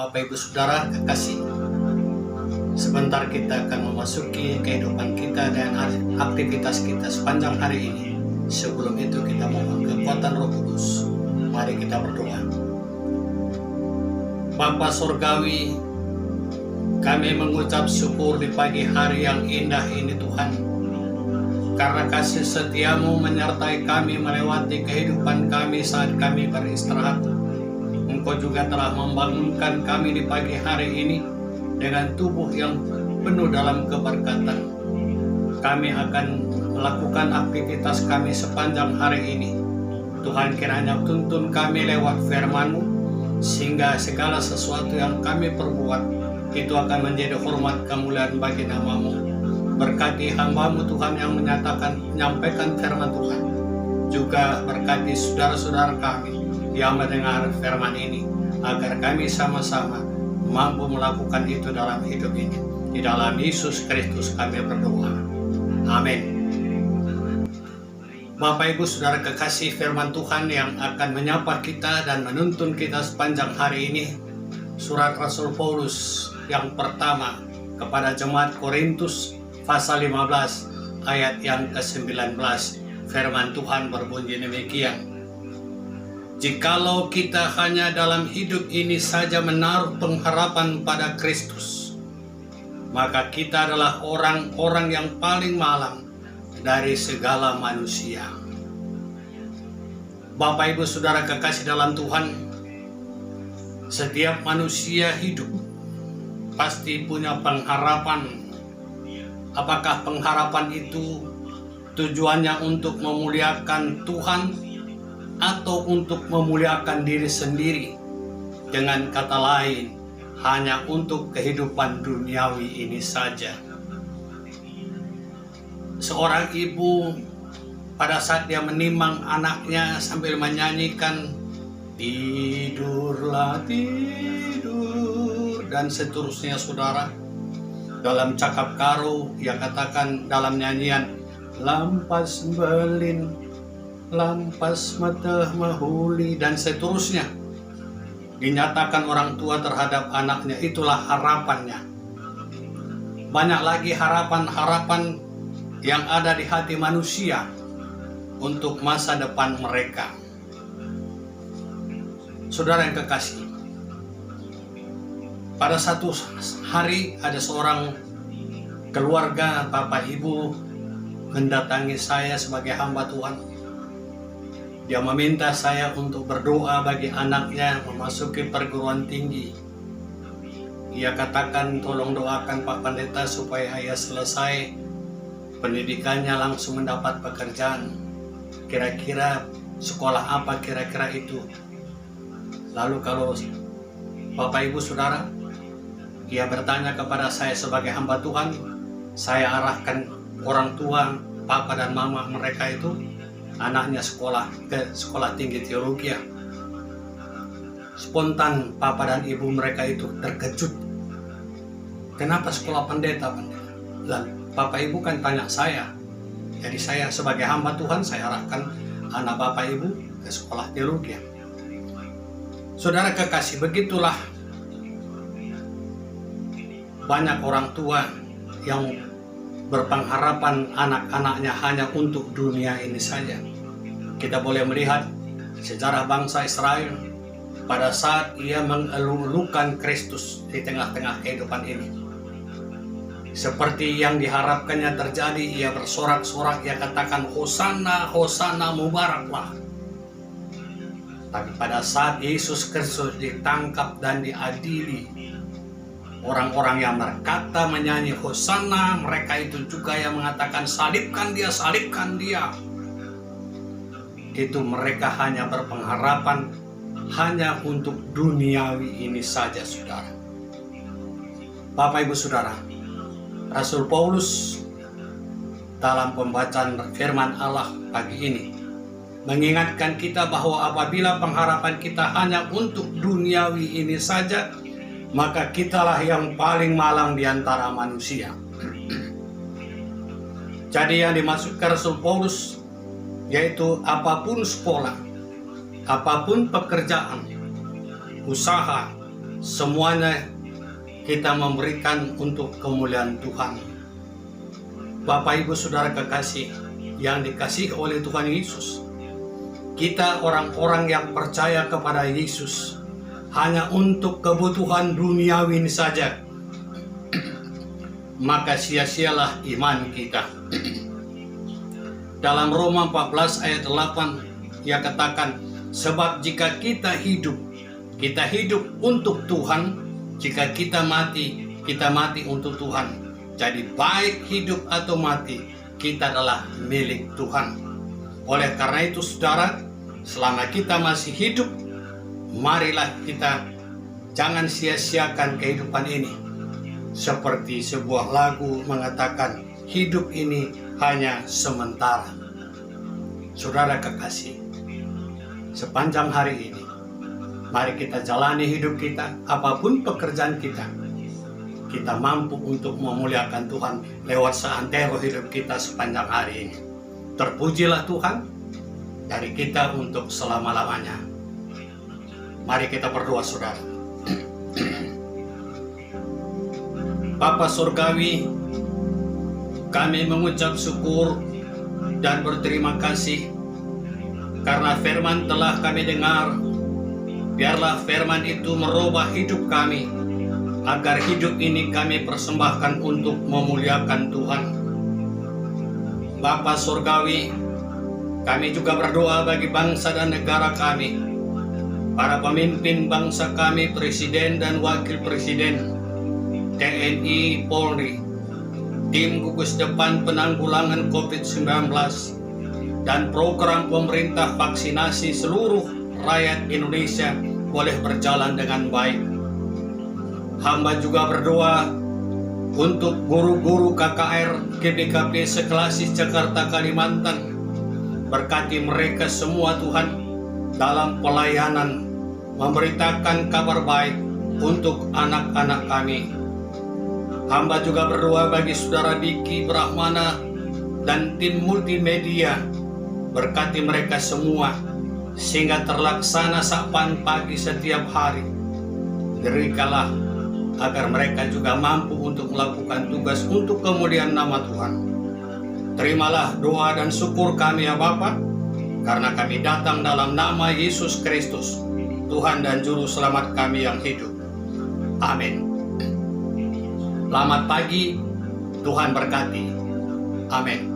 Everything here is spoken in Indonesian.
Bapak Ibu Saudara kekasih, sebentar kita akan memasuki kehidupan kita dan aktivitas kita sepanjang hari ini. Sebelum itu kita mohon kekuatan Roh Kudus. Mari kita berdoa. Bapa Surgawi, kami mengucap syukur di pagi hari yang indah ini Tuhan, karena kasih setiamu menyertai kami melewati kehidupan kami saat kami beristirahat. Engkau juga telah membangunkan kami di pagi hari ini dengan tubuh yang penuh dalam keberkatan. Kami akan melakukan aktivitas kami sepanjang hari ini. Tuhan, kiranya tuntun kami lewat firman-Mu, sehingga segala sesuatu yang kami perbuat itu akan menjadi hormat kemuliaan bagi nama-Mu. Berkati hamba-Mu Tuhan yang menyampaikan firman Tuhan. Juga berkati saudara-saudara kami yang mendengar firman ini, agar kami sama-sama mampu melakukan itu dalam hidup ini. Di dalam Yesus Kristus kami berdoa. Amin. Bapak Ibu Saudara kekasih, firman Tuhan yang akan menyapa kita dan menuntun kita sepanjang hari ini, surat Rasul Paulus yang pertama kepada jemaat Korintus pasal 15 ayat yang ke-19. Firman Tuhan berbunyi demikian: jikalau kita hanya dalam hidup ini saja menaruh pengharapan pada Kristus, maka kita adalah orang-orang yang paling malang dari segala manusia. Bapak Ibu Saudara kekasih dalam Tuhan, setiap manusia hidup pasti punya pengharapan. Apakah pengharapan itu tujuannya untuk memuliakan Tuhan atau untuk memuliakan diri sendiri? Dengan kata lain, hanya untuk kehidupan duniawi ini saja. Seorang ibu pada saat dia menimang anaknya sambil menyanyikan tidurlah tidur dan seterusnya, saudara, dalam cakap karo ia katakan dalam nyanyian, lampas belin, lampas mata mahuli, dan seterusnya. Dinyatakan orang tua terhadap anaknya, itulah harapannya. Banyak lagi harapan-harapan yang ada di hati manusia untuk masa depan mereka. Saudara yang kekasih, pada satu hari ada seorang keluarga, bapak ibu, mendatangi saya sebagai hamba Tuhan. Dia meminta saya untuk berdoa bagi anaknya memasuki perguruan tinggi. Ia katakan, tolong doakan Pak Pendeta supaya ia selesai pendidikannya, langsung mendapat pekerjaan. Kira-kira sekolah apa kira-kira itu? Lalu kalau Bapak Ibu Saudara, ia bertanya kepada saya sebagai hamba Tuhan, saya arahkan orang tua, papa dan mama mereka itu, anaknya ke sekolah tinggi teologi. Spontan papa dan ibu mereka itu terkejut. Kenapa sekolah pendeta? Lalu Bapak Ibu kan tanya saya. Jadi saya sebagai hamba Tuhan, saya arahkan anak Bapak Ibu ke sekolah teologi. Saudara kekasih, begitulah banyak orang tua yang berpengharapan anak-anaknya hanya untuk dunia ini saja. Kita boleh melihat sejarah bangsa Israel pada saat ia mengeluh-elukan Kristus di tengah-tengah kehidupan ini. Seperti yang diharapkannya terjadi, ia bersorak-sorak, ia katakan, Hosana, Hosana, mubaraklah. Tapi pada saat Yesus Kristus ditangkap dan diadili, orang-orang yang berkata menyanyi Hosana, mereka itu juga yang mengatakan salibkan dia, salibkan dia. Itu mereka hanya berpengharapan hanya untuk duniawi ini saja, saudara. Bapak Ibu Saudara, Rasul Paulus dalam pembacaan firman Allah pagi ini mengingatkan kita bahwa apabila pengharapan kita hanya untuk duniawi ini saja, maka kitalah yang paling malang di antara manusia. Jadi yang dimaksudkan Rasul Paulus yaitu apapun sekolah, apapun pekerjaan, usaha, semuanya kita memberikan untuk kemuliaan Tuhan. Bapak Ibu Saudara kekasih yang dikasihi oleh Tuhan Yesus, kita orang-orang yang percaya kepada Yesus hanya untuk kebutuhan duniawi ini saja, maka sia-sialah iman kita. Dalam Roma 14 ayat 8 ia katakan, sebab jika kita hidup untuk Tuhan, jika kita mati untuk Tuhan. Jadi baik hidup atau mati, kita adalah milik Tuhan. Oleh karena itu saudara, selama kita masih hidup, marilah kita jangan sia-siakan kehidupan ini. Seperti sebuah lagu mengatakan, hidup ini hanya sementara. Saudara kekasih, sepanjang hari ini, mari kita jalani hidup kita, apapun pekerjaan kita. Kita mampu untuk memuliakan Tuhan lewat seantero hidup kita sepanjang hari ini. Terpujilah Tuhan dari kita untuk selama-lamanya. Mari kita berdoa saudara. Bapa Surgawi, kami mengucap syukur dan berterima kasih karena firman telah kami dengar. Biarlah firman itu merubah hidup kami, agar hidup ini kami persembahkan untuk memuliakan Tuhan. Bapa Surgawi, kami juga berdoa bagi bangsa dan negara kami, para pemimpin bangsa kami, presiden dan wakil presiden, TNI, Polri, tim gugus depan penanggulangan COVID-19, dan program pemerintah vaksinasi seluruh rakyat Indonesia boleh berjalan dengan baik. Hamba juga berdoa untuk guru-guru KKR GBKP seklasis Jakarta Kalimantan. Berkati mereka semua Tuhan dalam pelayanan memberitakan kabar baik untuk anak-anak kami. Hamba juga berdoa bagi saudara Diki Brahmana dan tim multimedia. Berkati mereka semua sehingga terlaksana sapaan pagi setiap hari. Berikanlah agar mereka juga mampu untuk melakukan tugas untuk kemuliaan nama Tuhan. Terimalah doa dan syukur kami ya Bapa, karena kami datang dalam nama Yesus Kristus, Tuhan dan Juru Selamat kami yang hidup. Amin. Selamat pagi, Tuhan berkati. Amin.